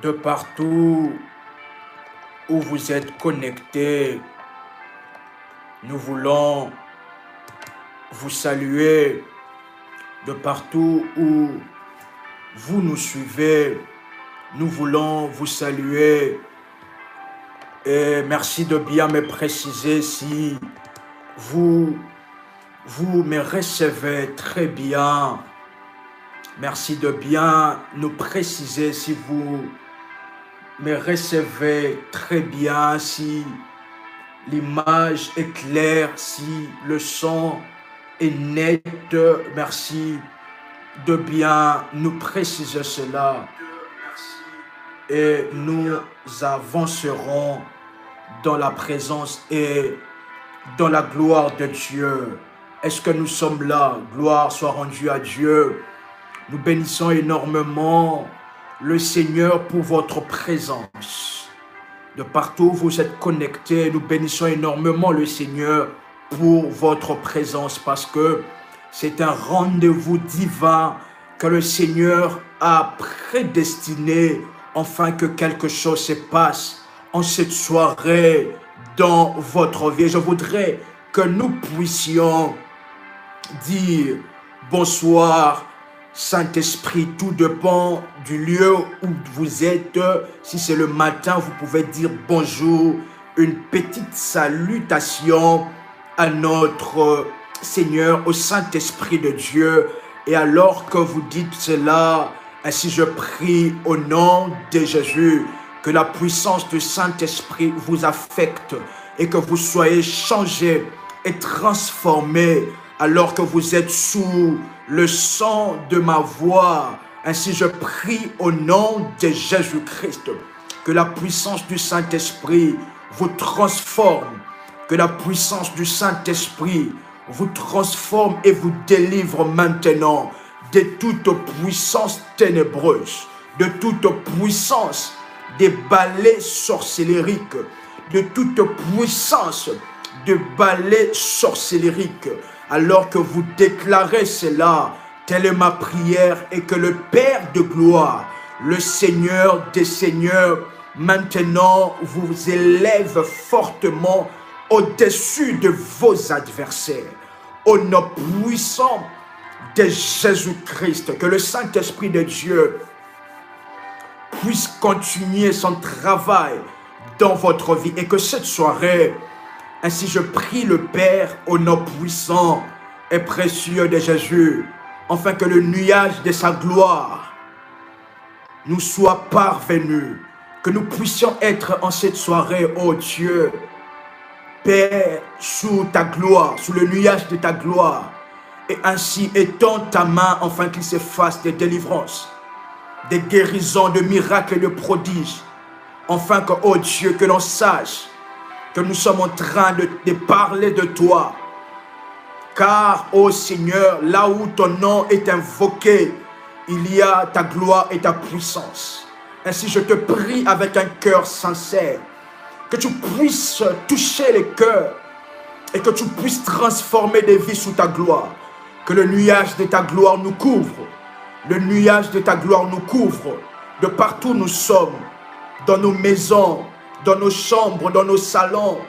de partout où vous êtes connectés. Nous voulons vous saluer de partout où vous nous suivez. Nous voulons vous saluer et merci de bien me préciser si vous me recevez très bien. Merci de bien nous préciser si vous me recevez très bien, si l'image est claire, si le son est net. Merci de bien nous préciser cela. Et nous avancerons dans la présence et dans la gloire de Dieu. Est-ce que nous sommes là? Gloire soit rendue à Dieu. Nous bénissons énormément le Seigneur pour votre présence. De partout où vous êtes connectés, nous bénissons énormément le Seigneur pour votre présence parce que c'est un rendez-vous divin que le Seigneur a prédestiné afin que quelque chose se passe en cette soirée dans votre vie. Je voudrais que nous puissions dire bonsoir Saint-Esprit, tout dépend du lieu où vous êtes. Si c'est le matin, vous pouvez dire bonjour, une petite salutation à notre Seigneur, au Saint-Esprit de Dieu. Et alors que vous dites cela, ainsi je prie au nom de Jésus, que la puissance du Saint-Esprit vous affecte et que vous soyez changés et transformés alors que vous êtes sous le son de ma voix. Ainsi je prie au nom de Jésus-Christ, que la puissance du Saint-Esprit vous transforme, que la puissance du Saint-Esprit vous transforme et vous délivre maintenant de toute puissance ténébreuse, de toute puissance des balais sorcellériques, de toute puissance de balais sorcellériques. Alors que vous déclarez cela, telle est ma prière, et que le Père de gloire, le Seigneur des Seigneurs, maintenant vous élève fortement au-dessus de vos adversaires. Au nom puissant de Jésus-Christ, que le Saint-Esprit de Dieu puisse continuer son travail dans votre vie et que cette soirée, ainsi je prie le Père au nom puissant et précieux de Jésus, afin que le nuage de sa gloire nous soit parvenu, que nous puissions être en cette soirée, ô Dieu, Père, sous ta gloire, sous le nuage de ta gloire, et ainsi étends ta main afin qu'il se fasse des délivrances, des guérisons, de miracles et de prodiges, afin que, ô Dieu, que l'on sache que nous sommes en train de parler de toi. Car, ô Seigneur, là où ton nom est invoqué, il y a ta gloire et ta puissance. Ainsi, je te prie avec un cœur sincère, que tu puisses toucher les cœurs et que tu puisses transformer des vies sous ta gloire. Que le nuage de ta gloire nous couvre. Le nuage de ta gloire nous couvre. De partout où nous sommes, dans nos maisons, dans nos chambres, dans nos salons,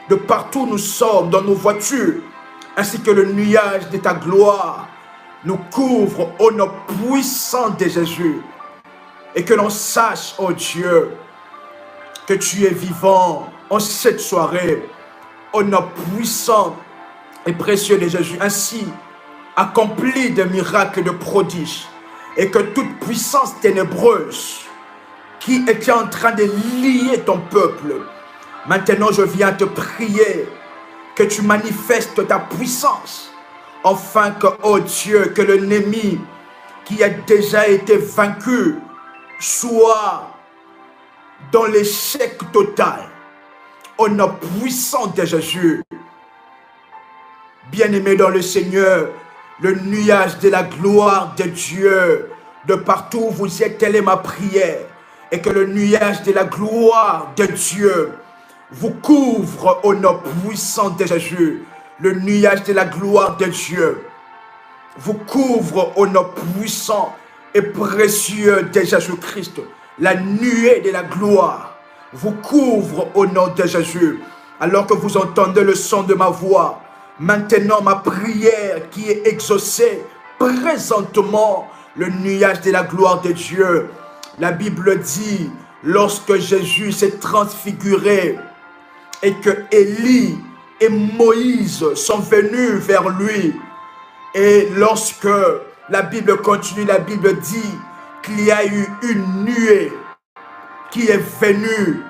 de partout où nous sommes, dans nos voitures, ainsi que le nuage de ta gloire nous couvre au nom puissant de Jésus. Et que l'on sache, oh Dieu, que tu es vivant en cette soirée, au nom puissant et précieux de Jésus. Ainsi, accomplis des miracles, de prodiges, et que toute puissance ténébreuse qui était en train de lier ton peuple, maintenant je viens te prier que tu manifestes ta puissance, afin que, oh Dieu, que l'ennemi qui a déjà été vaincu soit dans l'échec total, au nom puissant de Jésus. Bien-aimé dans le Seigneur, le nuage de la gloire de Dieu, de partout où vous êtes, telle est ma prière, et que le nuage de la gloire de Dieu vous couvre au nom puissant de Jésus. Le nuage de la gloire de Dieu vous couvre au nom puissant et précieux de Jésus-Christ. la nuée de la gloire vous couvre au nom de Jésus. Alors que vous entendez le son de ma voix, maintenant ma prière qui est exaucée présentement, le nuage de la gloire de Dieu. La Bible dit, lorsque Jésus s'est transfiguré et que Élie et Moïse sont venus vers lui, et lorsque la Bible continue, la Bible dit qu'il y a eu une nuée qui est venue,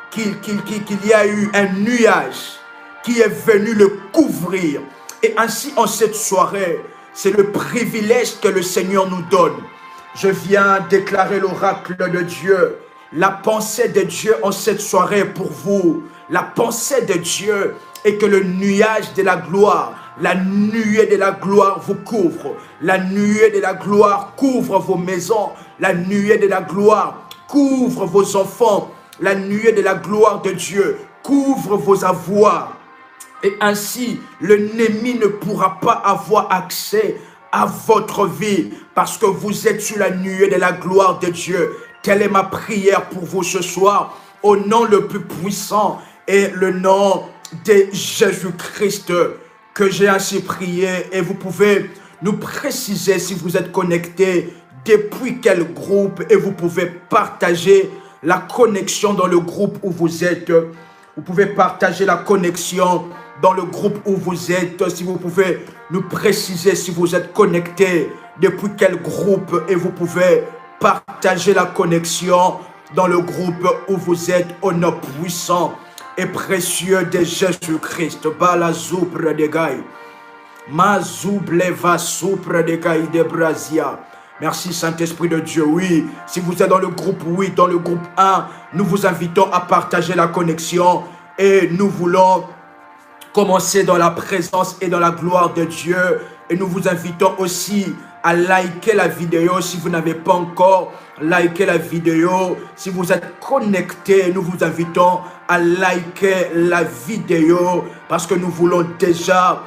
qu'il y a eu un nuage qui est venu le couvrir. Et ainsi en cette soirée, c'est le privilège que le Seigneur nous donne. Je viens déclarer l'oracle de Dieu. La pensée de Dieu en cette soirée pour vous. La pensée de Dieu est que le nuage de la gloire, la nuée de la gloire vous couvre. La nuée de la gloire couvre vos maisons. La nuée de la gloire couvre vos enfants. La nuée de la gloire de Dieu couvre vos avoirs. Et ainsi, l'ennemi ne pourra pas avoir accès à votre vie parce que vous êtes sur la nuée de la gloire de Dieu. Telle est ma prière pour vous ce soir, au nom le plus puissant et le nom de Jésus-Christ que j'ai ainsi prié. Et vous pouvez nous préciser si vous êtes connecté, depuis quel groupe, et vous pouvez partager la connexion dans le groupe où vous êtes. Vous pouvez partager la connexion dans le groupe où vous êtes. Si vous pouvez nous préciser si vous êtes connecté, depuis quel groupe, et vous pouvez partager la connexion dans le groupe où vous êtes, au nom puissant et précieux de Jésus-Christ. Bala zoupre de gaï. Ma zouble va soupre de gaï de Brasia. Merci Saint-Esprit de Dieu. Oui, si vous êtes dans le groupe, oui, dans le groupe 1, nous vous invitons à partager la connexion et nous voulons commencer dans la présence et dans la gloire de Dieu. Et nous vous invitons aussi à liker la vidéo si vous n'avez pas encore liké la vidéo. Si vous êtes connecté, nous vous invitons à liker la vidéo parce que nous voulons déjà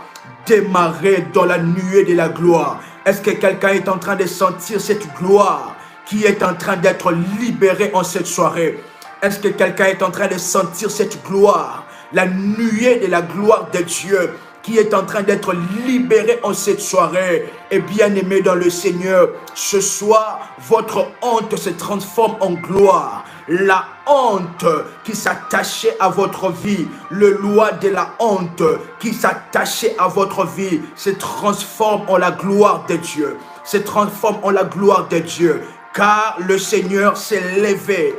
démarrer dans la nuée de la gloire. Est-ce que quelqu'un est en train de sentir cette gloire qui est en train d'être libérée en cette soirée? Est-ce que quelqu'un est en train de sentir cette gloire, la nuée de la gloire de Dieu qui est en train d'être libérée en cette soirée? Et bien aimé dans le Seigneur, ce soir, votre honte se transforme en gloire. La honte qui s'attachait à votre vie, le loi de la honte qui s'attachait à votre vie, se transforme en la gloire de Dieu. Se transforme en la gloire de Dieu. Car le Seigneur s'est levé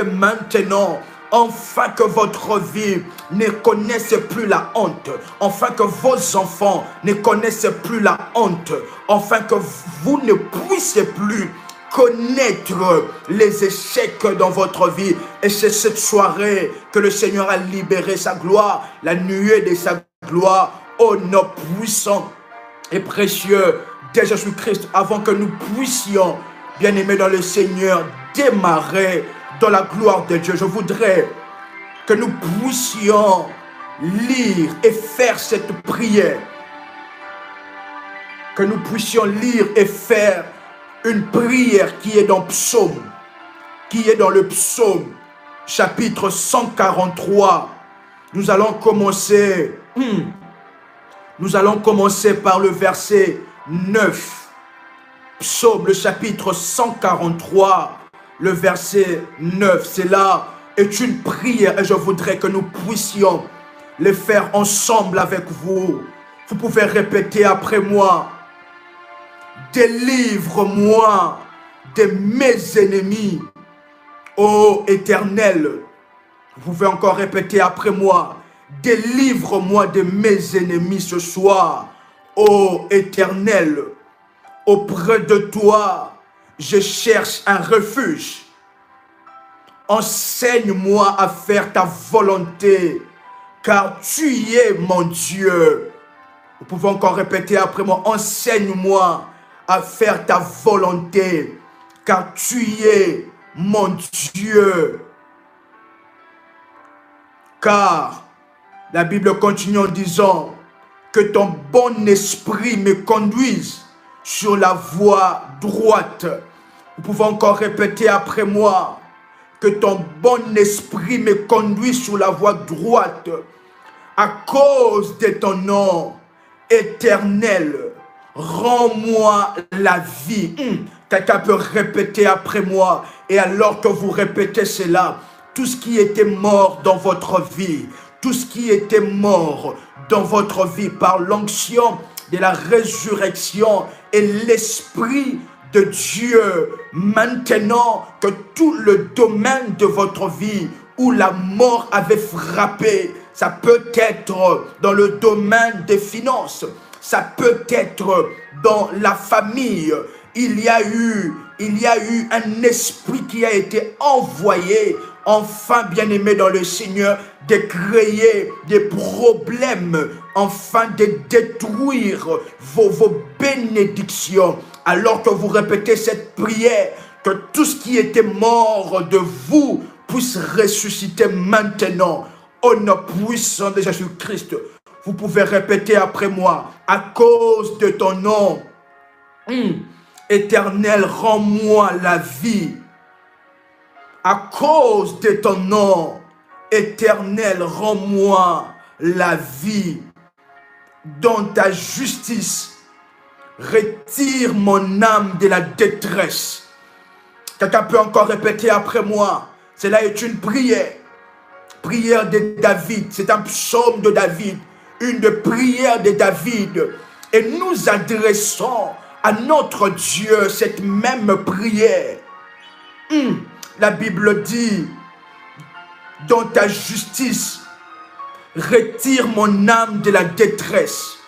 maintenant. Enfin que votre vie ne connaisse plus la honte. Enfin que vos enfants ne connaissent plus la honte. Enfin que vous ne puissiez plus connaître les échecs dans votre vie. Et c'est cette soirée que le Seigneur a libéré sa gloire, la nuée de sa gloire, au nom puissant et précieux de Jésus-Christ, avant que nous puissions, bien-aimés dans le Seigneur, démarrer dans la gloire de Dieu. Je voudrais que nous puissions lire et faire cette prière. Que nous puissions lire et faire une prière qui est dans Psaume, qui est dans le Psaume, chapitre 143. Nous allons commencer par le verset 9. Psaume, le chapitre 143, le verset 9. Cela est une prière et je voudrais que nous puissions le faire ensemble avec vous. Vous pouvez répéter après moi. Délivre-moi de mes ennemis, ô Éternel. Vous pouvez encore répéter après moi. Délivre-moi de mes ennemis ce soir, ô Éternel. Auprès de toi, je cherche un refuge. Enseigne-moi à faire ta volonté, car tu es mon Dieu. Vous pouvez encore répéter après moi. Enseigne-moi à faire ta volonté, car tu es mon Dieu. Car la Bible continue en disant que ton bon esprit me conduise sur la voie droite. Vous pouvez encore répéter après moi. Que ton bon esprit me conduise sur la voie droite. À cause de ton nom éternel, rends-moi la vie. Quelqu'un peut répéter après moi. Et alors que vous répétez cela, tout ce qui était mort dans votre vie, tout ce qui était mort dans votre vie par l'onction de la résurrection et l'esprit de Dieu, maintenant que tout le domaine de votre vie où la mort avait frappé, ça peut être dans le domaine des finances, ça peut être dans la famille. Il y a eu un esprit qui a été envoyé, enfin bien-aimé dans le Seigneur, de créer des problèmes, enfin de détruire vos bénédictions. Alors que vous répétez cette prière, que tout ce qui était mort de vous puisse ressusciter maintenant. Au nom puissant de Jésus-Christ, vous pouvez répéter après moi, à cause de ton nom, éternel, rends-moi la vie. À cause de ton nom, éternel, rends-moi la vie. Dans ta justice, retire mon âme de la détresse. Quelqu'un peut encore répéter après moi. Cela est une prière. Prière de David. C'est un psaume de David. Une prière de David. Et nous adressons à notre Dieu cette même prière. La Bible dit, dans ta justice, retire mon âme de la détresse.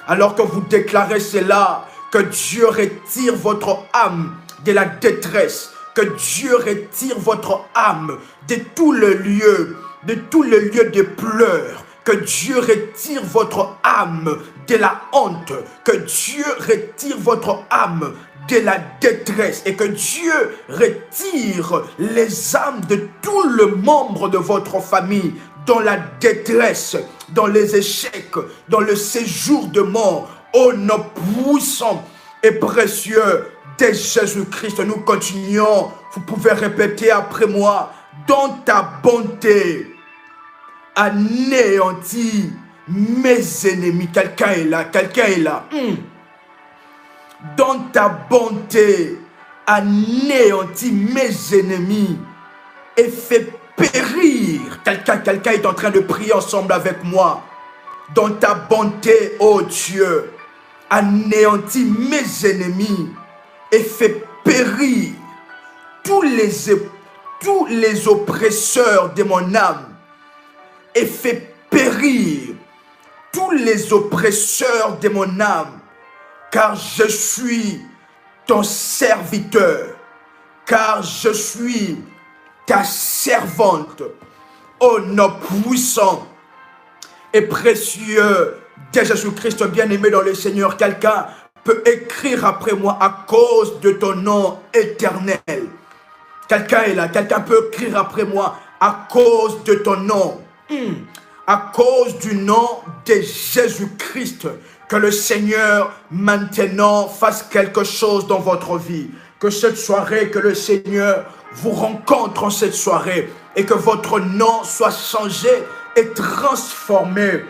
Alors que vous déclarez cela, que Dieu retire votre âme de la détresse, que Dieu retire votre âme de tout le lieu, de pleurs, que Dieu retire votre âme de la honte, que Dieu retire votre âme de la détresse et que Dieu retire les âmes de tout le membre de votre famille dans la détresse, dans les échecs, dans le séjour de mort. Au nom puissant et précieux de Jésus-Christ, nous continuons. Vous pouvez répéter après moi. Dans ta bonté, anéantis mes ennemis. Quelqu'un est là, quelqu'un est là. Dans ta bonté, anéantis mes ennemis et fais périr. Quelqu'un est en train de prier ensemble avec moi. Dans ta bonté, ô Dieu, anéantis mes ennemis et fais périr tous les oppresseurs de mon âme. Et fais périr tous les oppresseurs de mon âme. Car je suis ton serviteur, car je suis ta servante. Au nom puissant et précieux de Jésus-Christ, bien-aimé dans le Seigneur, quelqu'un peut écrire après moi à cause de ton nom éternel. Quelqu'un est là, quelqu'un peut écrire après moi à cause de ton nom. À cause du nom de Jésus-Christ, que le Seigneur maintenant fasse quelque chose dans votre vie. Que cette soirée, que le Seigneur vous rencontre en cette soirée et que votre nom soit changé et transformé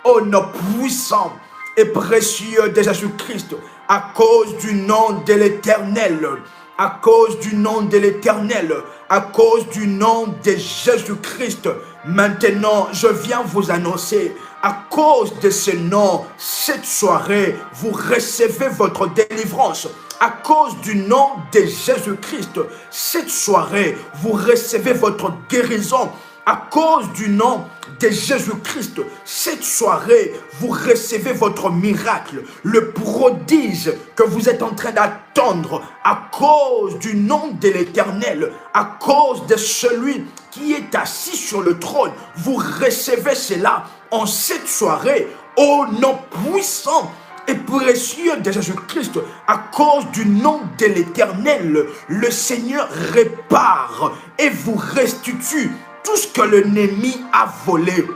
au nom puissant et précieux de Jésus-Christ, à cause du nom de l'Éternel, à cause du nom de l'Éternel, à cause du nom de Jésus-Christ. Maintenant, je viens vous annoncer, à cause de ce nom, cette soirée, vous recevez votre délivrance. À cause du nom de Jésus-Christ, cette soirée, vous recevez votre guérison. À cause du nom de Jésus-Christ, cette soirée, vous recevez votre miracle, le prodige que vous êtes en train d'attendre. À cause du nom de l'Éternel, à cause de celui qui est assis sur le trône, vous recevez cela en cette soirée, au nom puissant et précieux de Jésus-Christ. À cause du nom de l'Éternel, le Seigneur répare et vous restitue tout ce que l'ennemi a volé.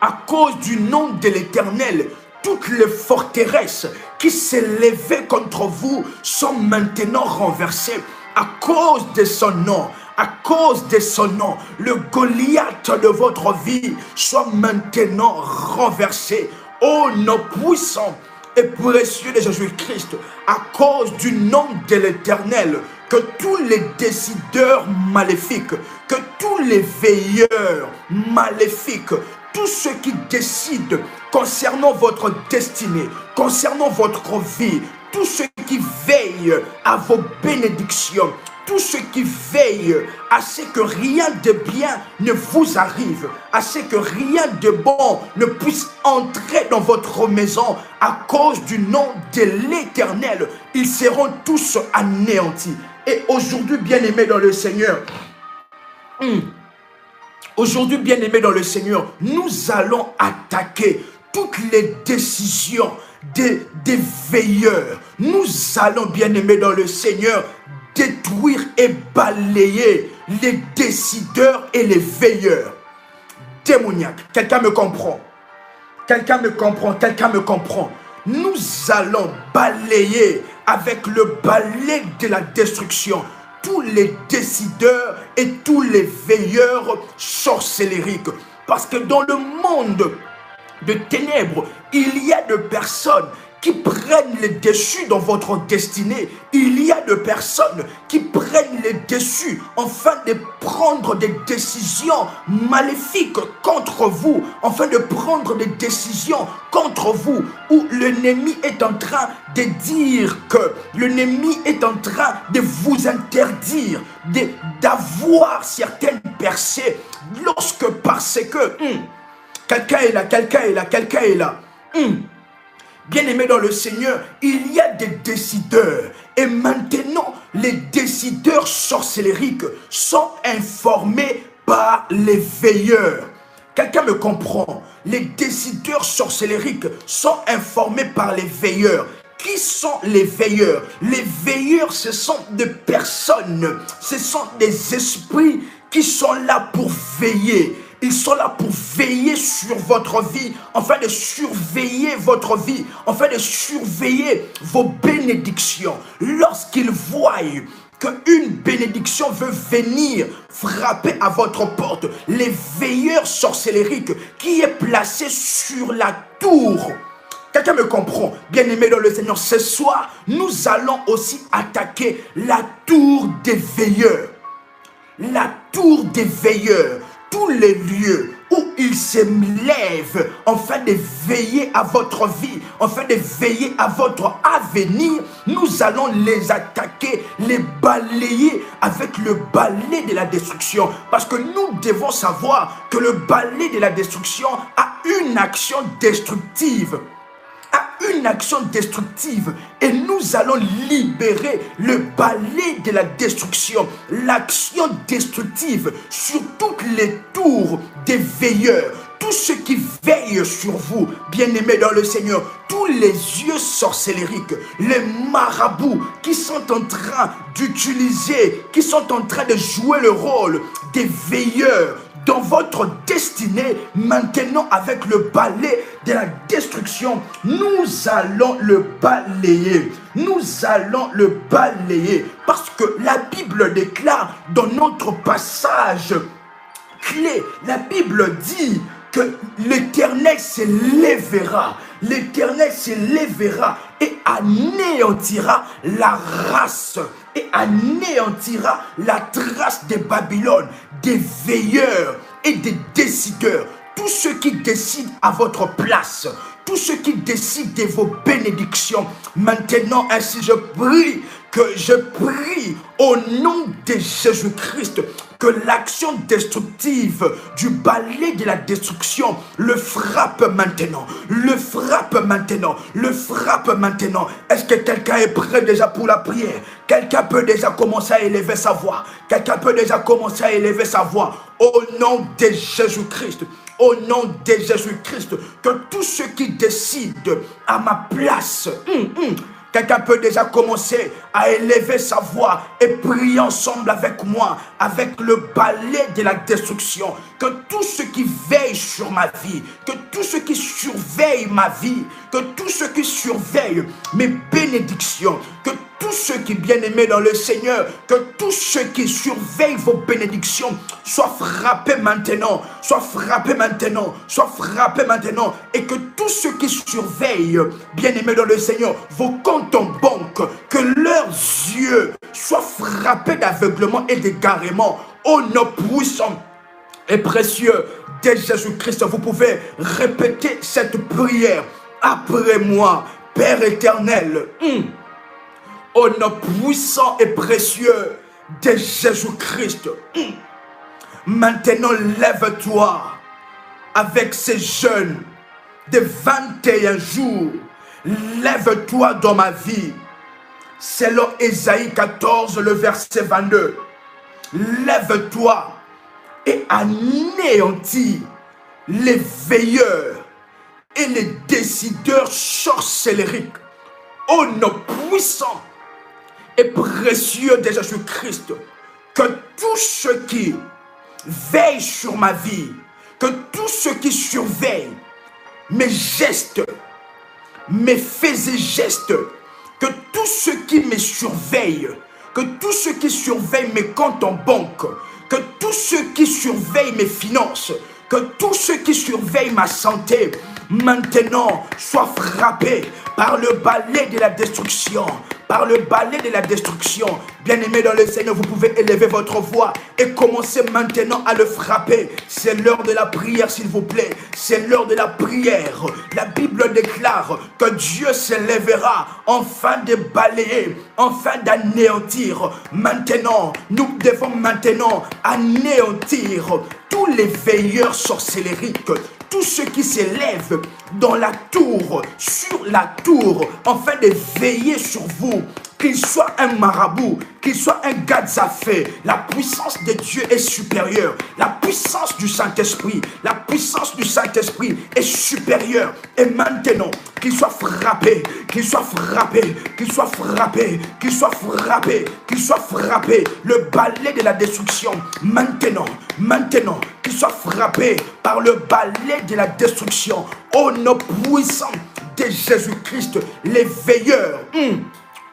À cause du nom de l'Éternel, Toutes les forteresses qui s'élevaient contre vous sont maintenant renversées à cause de son nom. À cause de son nom, le Goliath de votre vie soit maintenant renversé. Ô nom puissant et précieux de Jésus-Christ, à cause du nom de l'Éternel, que tous les décideurs maléfiques, que tous les veilleurs maléfiques, tous ceux qui décident concernant votre destinée, concernant votre vie, tous ceux qui veillent à vos bénédictions, tous ceux qui veillent à ce que rien de bien ne vous arrive, à ce que rien de bon ne puisse entrer dans votre maison à cause du nom de l'Éternel, ils seront tous anéantis. Et aujourd'hui, bien-aimés dans le Seigneur, aujourd'hui, bien-aimés dans le Seigneur, nous allons attaquer toutes les décisions des veilleurs. Nous allons, bien-aimés dans le Seigneur, détruire et balayer les décideurs et les veilleurs démoniaques. Quelqu'un me comprend? Quelqu'un me comprend? Quelqu'un me comprend? Nous allons balayer avec le balai de la destruction tous les décideurs et tous les veilleurs sorcellériques. Parce que dans le monde de ténèbres, il y a de personnes qui prennent les dessus dans votre destinée. Il y a de personnes qui prennent les dessus afin de prendre des décisions maléfiques contre vous, afin de prendre des décisions contre vous, où l'ennemi est en train de dire que l'ennemi est en train de vous interdire d'avoir certaines percées, lorsque parce que quelqu'un est là, quelqu'un est là, quelqu'un est là. Bien-aimés dans le Seigneur, il y a des décideurs. Et maintenant, les décideurs sorcellériques sont informés par les veilleurs. Quelqu'un me comprend? Les décideurs sorcellériques sont informés par les veilleurs. Qui sont les veilleurs? Les veilleurs, ce sont des personnes, ce sont des esprits qui sont là pour veiller. Ils sont là pour veiller sur votre vie, afin de surveiller votre vie, afin de surveiller vos bénédictions. Lorsqu'ils voient qu'une bénédiction veut venir frapper à votre porte, les veilleurs sorcellériques qui est placé sur la tour. Quelqu'un me comprend? Bien-aimé dans le Seigneur, ce soir, nous allons aussi attaquer la tour des veilleurs. La tour des veilleurs. Tous les lieux où ils se lèvent afin de veiller à votre vie, afin de veiller à votre avenir, nous allons les attaquer, les balayer avec le balai de la destruction. Parce que nous devons savoir que le balai de la destruction a une action destructive. Une action destructive, et nous allons libérer le balai de la destruction, l'action destructive sur toutes les tours des veilleurs, tous ceux qui veillent sur vous, bien-aimés dans le Seigneur, tous les yeux sorcellériques, les marabouts qui sont en train d'utiliser, qui sont en train de jouer le rôle des veilleurs dans votre destinée, maintenant avec le balai de la destruction, nous allons le balayer. Nous allons le balayer. Parce que la Bible déclare dans notre passage clé, la Bible dit que l'Éternel s'élèvera. L'Éternel s'élèvera et anéantira la race, et anéantira la trace de Babylone, des veilleurs et des décideurs. Tous ceux qui décident à votre place, tous ceux qui décident de vos bénédictions. Maintenant, ainsi je prie au nom de Jésus-Christ, que l'action destructive du balai de la destruction le frappe maintenant, le frappe maintenant, le frappe maintenant. Est-ce que quelqu'un est prêt déjà pour la prière? Quelqu'un peut déjà commencer à élever sa voix. Quelqu'un peut déjà commencer à élever sa voix. Au nom de Jésus-Christ, au nom de Jésus-Christ, que tous ceux qui décident à ma place, quelqu'un peut déjà commencer à élever sa voix et prier ensemble avec moi, avec le balai de la destruction. Que tous ceux qui veillent sur ma vie, que tous ceux qui surveillent ma vie, que tous ceux qui surveillent mes bénédictions, que tous ceux qui bien-aimés dans le Seigneur, que tous ceux qui surveillent vos bénédictions soient frappés maintenant, soient frappés maintenant, soient frappés maintenant, et que tous ceux qui surveillent, bien-aimés dans le Seigneur, vos comptes en banque, que leurs yeux soient frappés d'aveuglement et d'égarement, au nom puissant et précieux de Jésus-Christ. Vous pouvez répéter cette prière après moi, Père éternel. Au nom puissant et précieux de Jésus-Christ. Maintenant, lève-toi avec ces jeunes de 21 jours. Lève-toi dans ma vie. Selon Ésaïe 14, le verset 22. Lève-toi et anéantis les veilleurs et les décideurs sorcelleriques. Au nom puissant et précieux de Jésus-Christ, que tous ceux qui veillent sur ma vie, que tous ceux qui surveillent mes gestes, mes faits et gestes, que tous ceux qui me surveillent, que tous ceux qui surveillent mes comptes en banque, que tous ceux qui surveillent mes finances, que tous ceux qui surveillent ma santé, maintenant soient frappés par le balai de la destruction. Par le balai de la destruction. Bien-aimés dans le Seigneur, vous pouvez élever votre voix et commencer maintenant à le frapper. C'est l'heure de la prière, s'il vous plaît. C'est l'heure de la prière. La Bible déclare que Dieu s'élèvera afin de balayer, afin d'anéantir. Maintenant, nous devons maintenant anéantir tous les veilleurs sorcelleriques, tous ceux qui s'élèvent dans la tour, sur la tour, afin de veiller sur vous, qu'il soit un marabout, qu'il soit un Gadzafé, la puissance de Dieu est supérieure. La puissance du Saint-Esprit, la puissance du Saint-Esprit est supérieure. Et maintenant, qu'il soit frappé, qu'il soit frappé, qu'il soit frappé, qu'il soit frappé, qu'il soit frappé, le balai de la destruction. Maintenant, qu'il soit frappé par le balai de la destruction. Au nom puissant de Jésus-Christ, les veilleurs.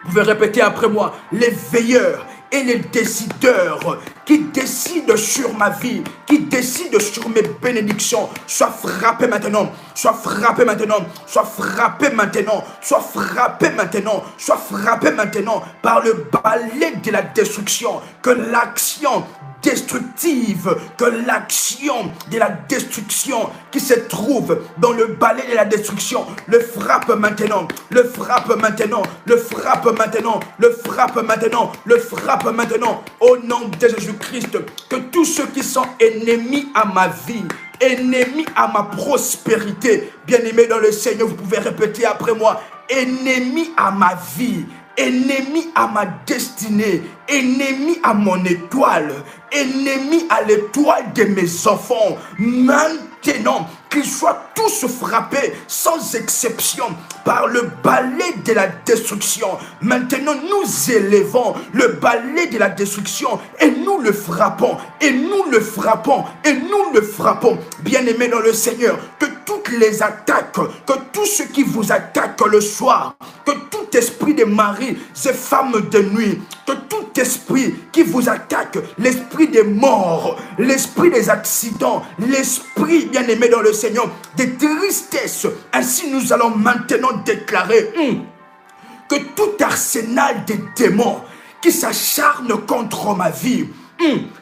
Vous pouvez répéter après moi, les veilleurs et les décideurs qui décident sur ma vie, qui décident sur mes bénédictions, soient frappés maintenant, soient frappés maintenant, soient frappés maintenant, soient frappés maintenant, soient frappés maintenant par le balai de la destruction, que l'action destructive, que l'action de la destruction qui se trouve dans le balai de la destruction le frappe maintenant, le frappe maintenant, le frappe maintenant, le frappe maintenant, le frappe maintenant, au nom de Jésus-Christ. Que tous ceux qui sont ennemis à ma vie, ennemis à ma prospérité, bien-aimés dans le Seigneur, vous pouvez répéter après moi, ennemis à ma vie, ennemi à ma destinée, ennemi à mon étoile, ennemi à l'étoile de mes enfants, maintenant qu'ils soient tous frappés sans exception par le balai de la destruction. Maintenant nous élevons le balai de la destruction et nous le frappons, et nous le frappons, et nous le frappons. Bien-aimés dans le Seigneur, que toutes les attaques, que tous ceux qui vous attaquent le soir, que tout esprit de mari et femmes de nuit, que tout esprit qui vous attaque, l'esprit des morts, l'esprit des accidents, l'esprit bien-aimé dans le Seigneur, des tristesses, ainsi nous allons maintenant déclarer que tout arsenal des démons qui s'acharne contre ma vie,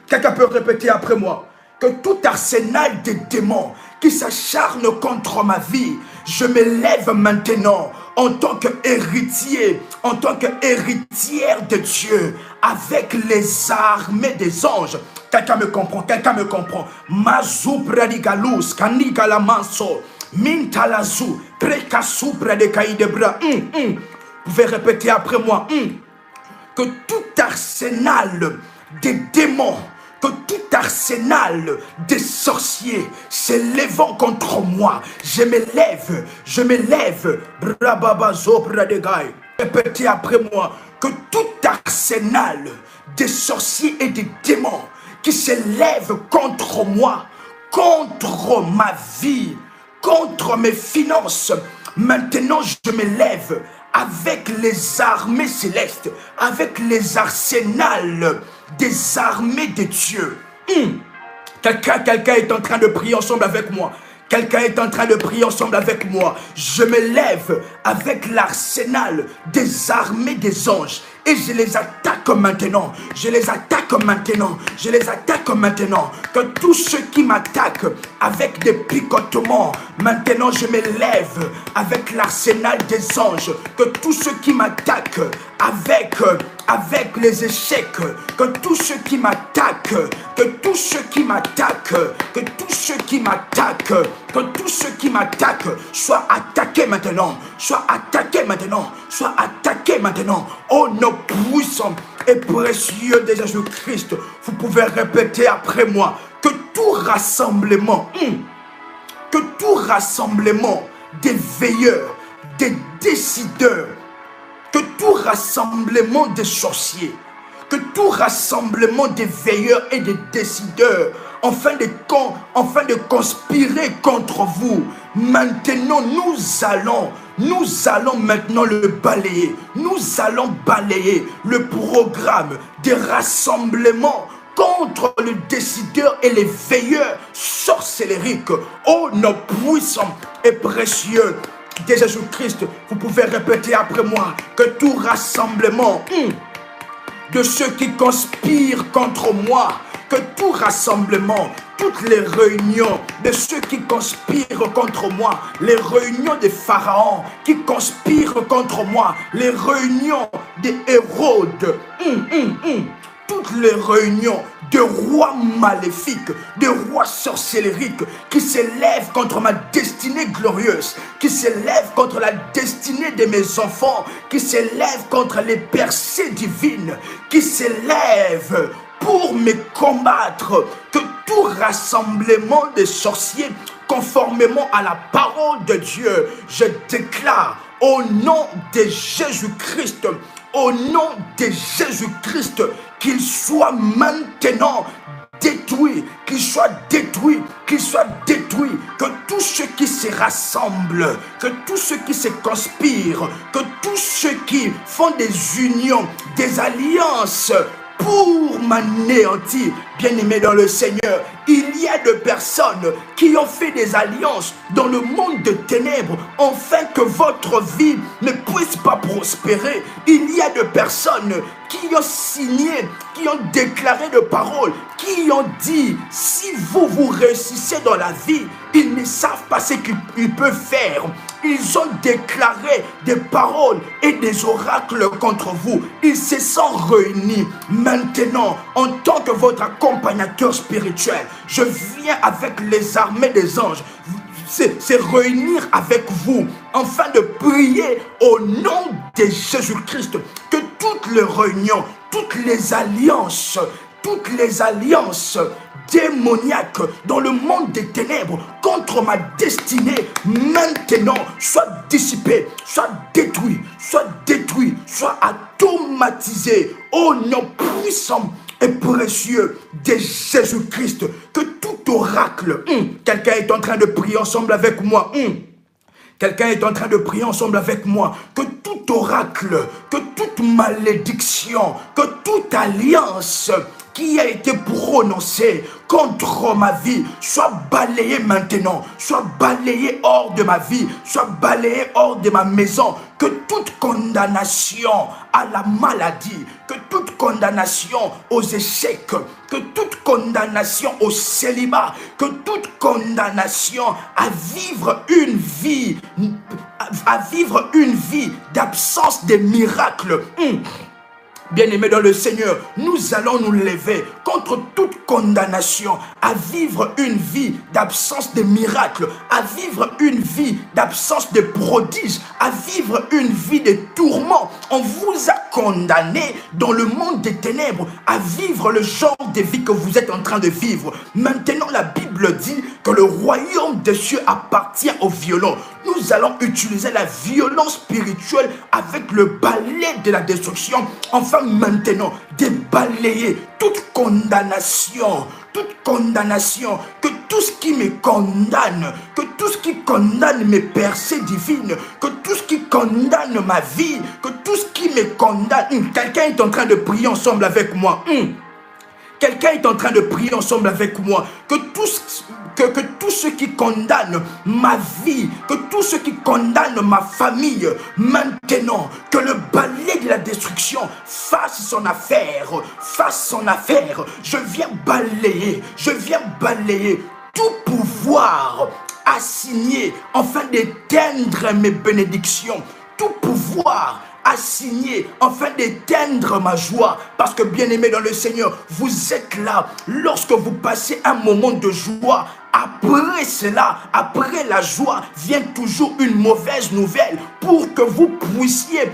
quelqu'un peut répéter après moi, que tout arsenal des démons qui s'acharne contre ma vie, je me lève maintenant en tant qu'héritier, en tant qu'héritière de Dieu, avec les armées des anges. Quelqu'un me comprend, quelqu'un me comprend. Mazou pradigalus, kanigala manso, mintalazu, prekasu pradekaidebra. Vous pouvez répéter après moi. Que tout arsenal des démons, que tout arsenal des sorciers s'élevant contre moi, je me lève, brababazo pradegai. Répétez après moi, que tout arsenal des sorciers et des démons qui s'élèvent contre moi, contre ma vie, contre mes finances. Maintenant, je me lève avec les armées célestes, avec les arsenals des armées de Dieu. Quelqu'un est en train de prier ensemble avec moi. Quelqu'un est en train de prier ensemble avec moi. Je me lève avec l'arsenal des armées des anges. Et je les attaque maintenant. Je les attaque maintenant. Je les attaque maintenant. Que tous ceux qui m'attaquent avec des picotements, maintenant je me lève avec l'arsenal des anges. Que tous ceux qui m'attaquent avec les échecs, que tous ceux qui m'attaquent, que tous ceux qui m'attaquent, que tous ceux qui m'attaquent, que tous ceux qui m'attaquent soient attaqués maintenant, soient attaqués maintenant, soient attaqués maintenant. Oh nom puissant et précieux de Jésus-Christ, vous pouvez répéter après moi que tout rassemblement des veilleurs, des décideurs, que tout rassemblement des sorciers, que tout rassemblement des veilleurs et des décideurs, afin de conspirer contre vous, maintenant nous allons maintenant le balayer. Nous allons balayer le programme des rassemblements contre le décideur et les veilleurs sorcellériques. Oh, nos puissants et précieux de Jésus-Christ, vous pouvez répéter après moi que tout rassemblement de ceux qui conspirent contre moi, que tout rassemblement, toutes les réunions de ceux qui conspirent contre moi, les réunions des pharaons qui conspirent contre moi, les réunions des Hérodes, toutes les réunions de rois maléfiques, de rois sorcellériques qui s'élèvent contre ma destinée glorieuse, qui s'élèvent contre la destinée de mes enfants, qui s'élèvent contre les percées divines, qui s'élèvent pour me combattre, que tout rassemblement de sorciers, conformément à la parole de Dieu, je déclare au nom de Jésus-Christ, au nom de Jésus-Christ, qu'il soit maintenant détruit, qu'il soit détruit, qu'il soit détruit, que tous ceux qui se rassemblent, que tous ceux qui se conspirent, que tous ceux qui font des unions, des alliances pour m'anéantir, bien-aimé dans le Seigneur, il y a des personnes qui ont fait des alliances dans le monde de ténèbres afin que votre vie ne puisse pas prospérer. Il y a des personnes qui ont signé, qui ont déclaré de paroles, qui ont dit, si vous réussissez dans la vie, ils ne savent pas ce qu'ils peuvent faire. Ils ont déclaré des paroles et des oracles contre vous. Ils se sont réunis. Maintenant, en tant que votre accompagnateur spirituel, je viens avec les armées des anges se réunir avec vous, afin de prier au nom de Jésus-Christ, que toutes les réunions, toutes les alliances démoniaques dans le monde des ténèbres contre ma destinée, maintenant, soient dissipées, soient détruites, soient automatisées au nom puissant et précieux de Jésus-Christ. Que tout oracle, quelqu'un est en train de prier ensemble avec moi, quelqu'un est en train de prier ensemble avec moi, que tout oracle, que toute malédiction, que toute alliance qui a été prononcée contre ma vie soit balayée maintenant, soit balayée hors de ma vie, soit balayée hors de ma maison. Que toute condamnation à la maladie, que toute condamnation aux échecs, que toute condamnation au célibat, que toute condamnation à vivre une vie d'absence de miracles. Bien-aimés dans le Seigneur, nous allons nous lever contre toute condamnation à vivre une vie d'absence de miracles, à vivre une vie d'absence de prodiges, à vivre une vie de tourments. On vous a condamné dans le monde des ténèbres à vivre le genre de vie que vous êtes en train de vivre. Maintenant, la Bible dit que le royaume des cieux appartient aux violents. Nous allons utiliser la violence spirituelle avec le balai de la destruction, enfin maintenant de balayer toute condamnation, que tout ce qui me condamne, que tout ce qui condamne mes percées divines, que tout ce qui condamne ma vie, que tout ce qui me condamne. Quelqu'un est en train de prier ensemble avec moi. Quelqu'un est en train de prier ensemble avec moi. Que tout ce qui condamne ma vie, que tout ce qui condamne ma famille, maintenant, que le balai de la destruction fasse son affaire. Fasse son affaire. Je viens balayer tout pouvoir assigné afin d'éteindre mes bénédictions. Tout pouvoir assigné afin d'éteindre ma joie. Parce que bien aimé dans le Seigneur, vous êtes là lorsque vous passez un moment de joie. Après cela, après la joie, vient toujours une mauvaise nouvelle pour que vous puissiez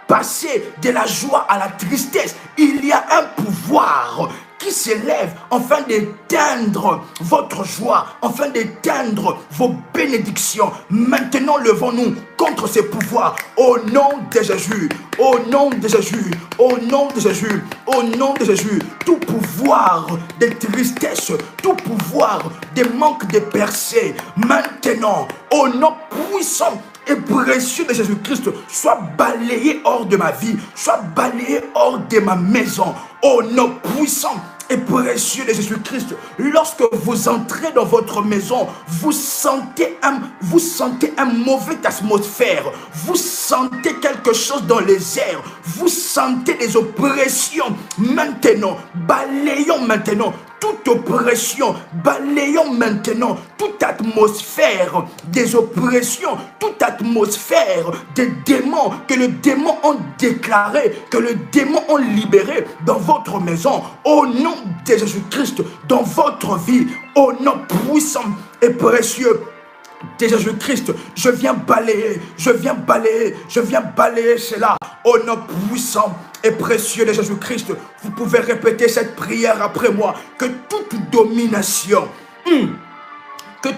passer de la joie à la tristesse. Il y a un pouvoir qui s'élève afin d'éteindre votre joie, afin d'éteindre vos bénédictions. Maintenant, levons-nous contre ces pouvoirs au nom de Jésus, au nom de Jésus, au nom de Jésus, au nom de Jésus. Tout pouvoir de tristesse, tout pouvoir de manque de percée, maintenant, au nom puissant et précieux de Jésus-Christ, soit balayé hors de ma vie, soit balayé hors de ma maison, au nom puissant et précieux de Jésus-Christ. Lorsque vous entrez dans votre maison, vous sentez un mauvais atmosphère, vous sentez quelque chose dans les airs, vous sentez des oppressions. Maintenant, balayons maintenant toute oppression, balayons maintenant toute atmosphère des oppressions, toute atmosphère des démons que le démon ont déclaré, que le démon ont libéré dans votre maison, au nom de Jésus-Christ, dans votre vie, au nom puissant et précieux de Jésus-Christ. Je viens balayer cela au nom puissant et précieux de Jésus-Christ. Vous pouvez répéter cette prière après moi. Que toute domination, que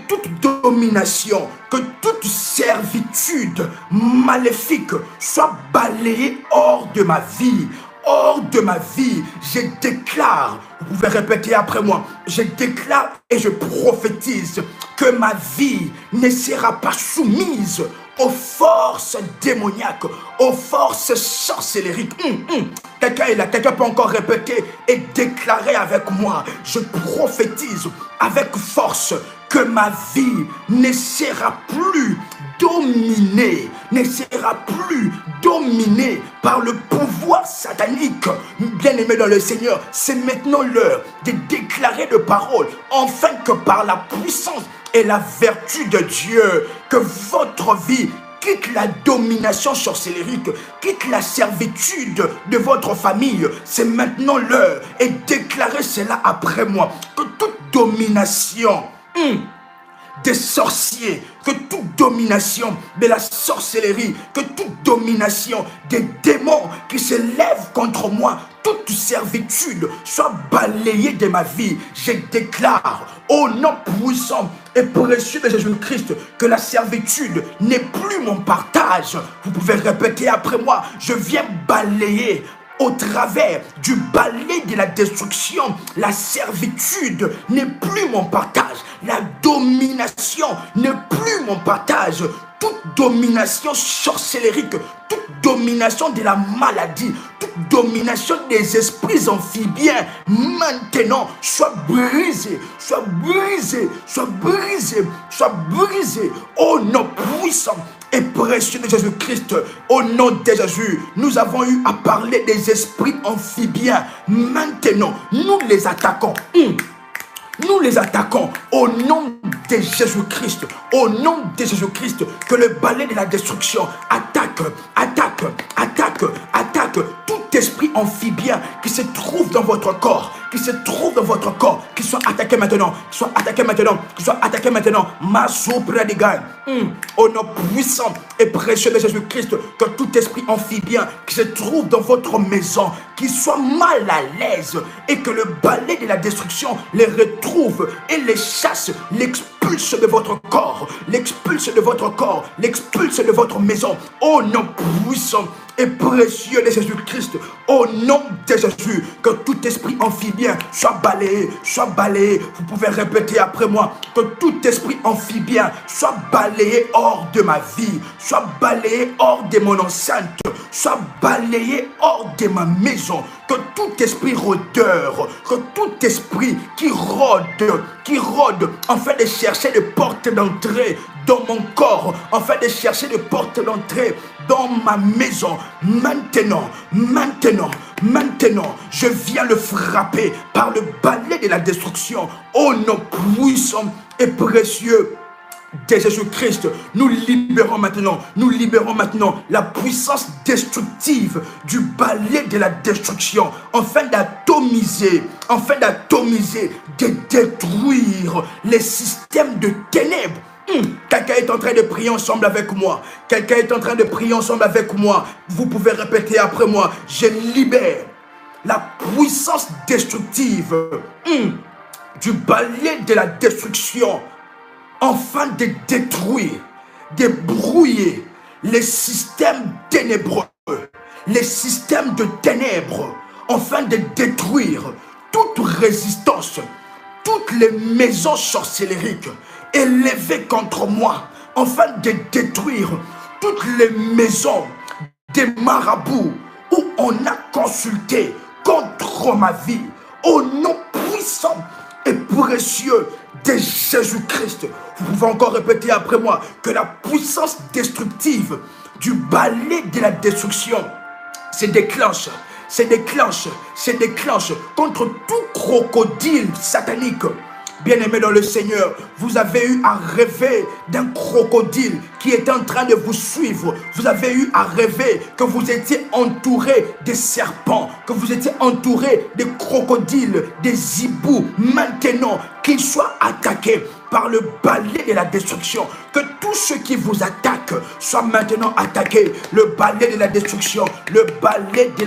toute servitude maléfique soit balayée hors de ma vie. Hors de ma vie, je déclare, vous pouvez répéter après moi, je déclare et je prophétise que ma vie ne sera pas soumise aux forces démoniaques, aux forces sorcellériques. Quelqu'un est là, quelqu'un peut encore répéter et déclarer avec moi, je prophétise avec force que ma vie ne sera plus dominée par le pouvoir satanique. Bien-aimé dans le Seigneur, c'est maintenant l'heure de déclarer de paroles, afin que par la puissance et la vertu de Dieu, que votre vie quitte la domination sorcellérique, quitte la servitude de votre famille. C'est maintenant l'heure, et déclarez cela après moi, que toute domination des sorciers, que toute domination de la sorcellerie, que toute domination des démons qui se lèvent contre moi, toute servitude soit balayée de ma vie. Je déclare au nom puissant et précieux de Jésus-Christ que la servitude n'est plus mon partage. Vous pouvez répéter après moi, je viens balayer au travers du balai de la destruction. La servitude n'est plus mon partage. La domination n'est plus mon partage. Toute domination sorcellérique, toute domination de la maladie, toute domination des esprits amphibiens, maintenant, soit brisée, soit brisée, soit brisée, soit brisée, au nom puissant et précieux de Jésus-Christ. Au nom de Jésus, nous avons eu à parler des esprits amphibiens. Maintenant, nous les attaquons. Nous les attaquons au nom de Jésus-Christ. Au nom de Jésus-Christ, que le balai de la destruction attaque tout esprit amphibien qui se trouve dans votre corps, qui soit attaqué maintenant, qui soit attaqué maintenant. Au nom puissant et précieux de Jésus-Christ, que tout esprit amphibien qui se trouve dans votre maison, qu'ils soient mal à l'aise et que le balai de la destruction les retrouve et les chasse, l'expulse de votre corps, l'expulse de votre corps, l'expulse de votre maison. Au nom puissant et précieux de Jésus-Christ, au nom de Jésus, que tout esprit amphibien soit balayé, soit balayé. Vous pouvez répéter après moi, que tout esprit amphibien soit balayé hors de ma vie, soit balayé hors de mon enceinte, soit balayé hors de ma maison. Que tout esprit rôdeur, que tout esprit qui rôde, afin de chercher des portes d'entrée dans mon corps, afin de chercher des portes d'entrée dans ma maison, maintenant, je viens le frapper par le balai de la destruction, au nom puissant et précieux de Jésus-Christ. Nous libérons maintenant la puissance destructive du balai de la destruction, afin d'atomiser, de détruire les systèmes de ténèbres. Quelqu'un est en train de prier ensemble avec moi. Vous pouvez répéter après moi. Je libère la puissance destructive du balai de la destruction, afin de détruire, de brouiller les systèmes ténébreux, les systèmes de ténèbres, afin de détruire toute résistance, toutes les maisons sorcellériques élevées contre moi, afin de détruire toutes les maisons des marabouts où on a consulté contre ma vie, au nom puissant et précieux de Jésus-Christ. Vous pouvez encore répéter après moi que la puissance destructive du balai de la destruction se déclenche contre tout crocodile satanique. Bien-aimés dans le Seigneur, vous avez eu à rêver d'un crocodile qui était en train de vous suivre. Vous avez eu à rêver que vous étiez entouré de serpents, que vous étiez entouré de crocodiles, des hiboux. Maintenant, qu'ils soient attaqués par le balai de la destruction. Que tous ceux qui vous attaquent soient maintenant attaqués. Le balai de la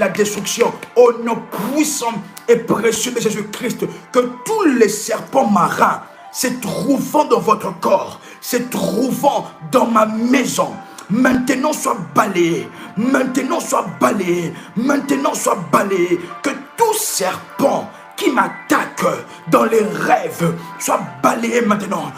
destruction, au nom puissant et précieux de Jésus-Christ. Que tous les serpents marins se trouvant dans votre corps, se trouvant dans ma maison, maintenant soient balayés, que tout serpent qui m'attaque dans les rêves soit balayé maintenant,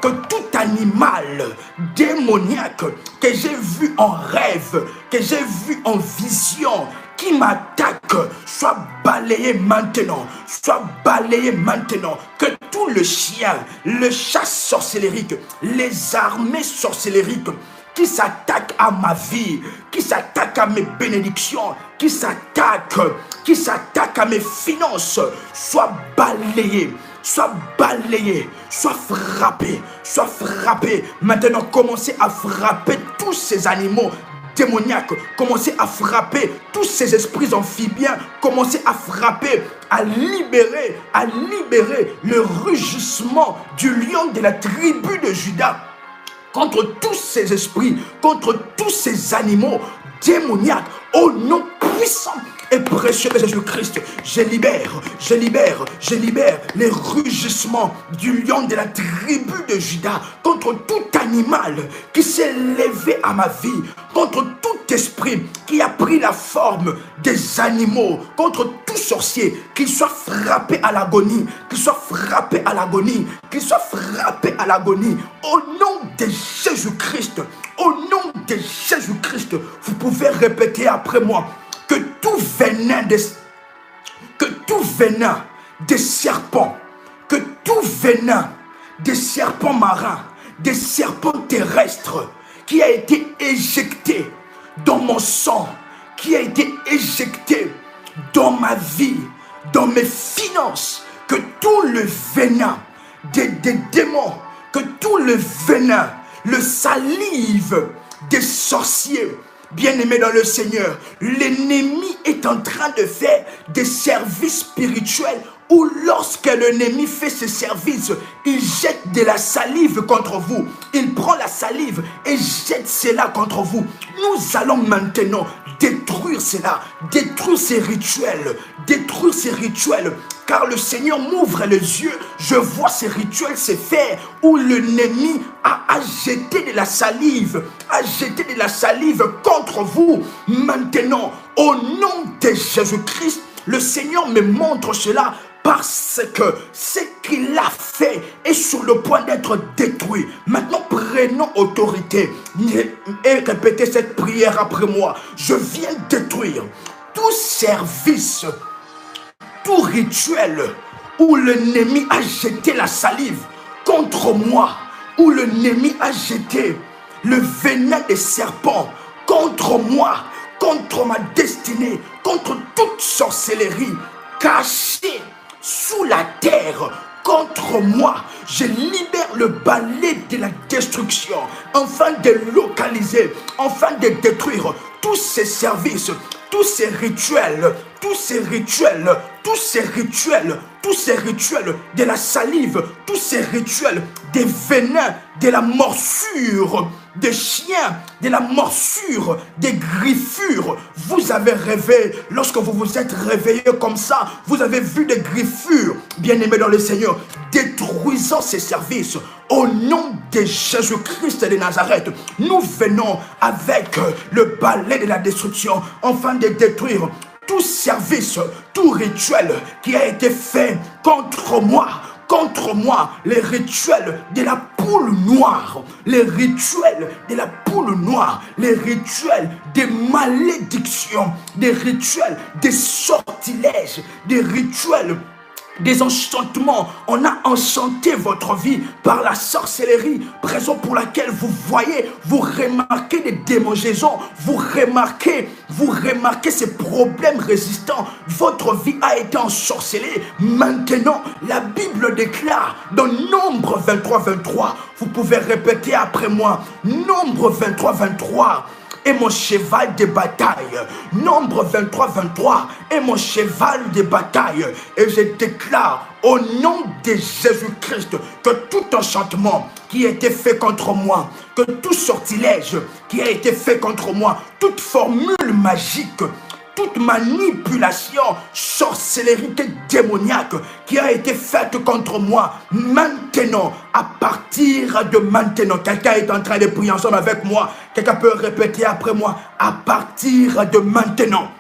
que tout animal démoniaque que j'ai vu en rêve, que j'ai vu en vision, qui m'attaque, soit balayé maintenant, que tout le chien, le chat sorcellérique, les armées sorcellériques qui s'attaquent à ma vie, qui s'attaquent à mes bénédictions, qui s'attaquent à mes finances, soient balayés, soient frappés. Maintenant, commencez à frapper tous ces animaux démoniaques, commencez à frapper tous ces esprits amphibiens, commencez à frapper, à libérer le rugissement du lion de la tribu de Juda contre tous ces esprits, contre tous ces animaux démoniaques, au nom puissant et précieux de Jésus-Christ. Je libère les rugissements du lion de la tribu de Juda contre tout animal qui s'est levé à ma vie, contre tout esprit qui a pris la forme des animaux, contre tout sorcier, qu'il soit frappé à l'agonie, au nom de Jésus-Christ, vous pouvez répéter après moi que tout venin des serpents, que tout venin des serpents marins, des serpents terrestres qui a été éjecté dans mon sang, qui a été éjecté dans ma vie, dans mes finances, que tout le venin des démons, que tout le venin, le salive des sorciers, bien-aimés dans le Seigneur, l'ennemi est en train de faire des services spirituels ou lorsque l'ennemi fait ses services, il jette de la salive contre vous. Il prend la salive et jette cela contre vous. Nous allons maintenant détruire cela, détruire ces rituels, car le Seigneur m'ouvre les yeux, je vois ces rituels se faire où l'ennemi a jeté de la salive, contre vous. Maintenant, au nom de Jésus-Christ, le Seigneur me montre cela parce que ce qu'il a fait est sur le point d'être détruit. Maintenant, prenons autorité et répétez cette prière après moi. Je viens détruire tout service, tout rituel où l'ennemi a jeté la salive contre moi, où l'ennemi a jeté le venin des serpents contre moi, contre ma destinée, contre toute sorcellerie cachée sous la terre contre moi. Je libère le balai de la destruction, afin de localiser, afin de détruire tous ces services, tous ces rituels, de la salive, tous ces rituels des venins, de la morsure des chiens, de la morsure, des griffures. Vous avez rêvé, lorsque vous vous êtes réveillé comme ça, vous avez vu des griffures, bien-aimés dans le Seigneur. Détruisons ces services au nom de Jésus-Christ de Nazareth. Nous venons avec le balai de la destruction, afin de détruire tout service, tout rituel qui a été fait contre moi, les rituels de la poule noire, les rituels de la poule noire, les rituels des malédictions, des rituels des sortilèges, des rituels des enchantements. On a enchanté votre vie par la sorcellerie, raison pour laquelle vous voyez, vous remarquez des démangeaisons, vous remarquez ces problèmes résistants. Votre vie a été ensorcelée. Maintenant, la Bible déclare dans Nombre 23, 23, vous pouvez répéter après moi, Nombre 23, 23, et mon cheval de bataille. Nombre 23, 23 est mon cheval de bataille. Et je déclare au nom de Jésus-Christ que tout enchantement qui a été fait contre moi, que tout sortilège qui a été fait contre moi, toute formule magique, toute manipulation, sorcellerie démoniaque qui a été faite contre moi, maintenant, à partir de maintenant, quelqu'un est en train de prier ensemble avec moi, quelqu'un peut répéter après moi, à partir de maintenant,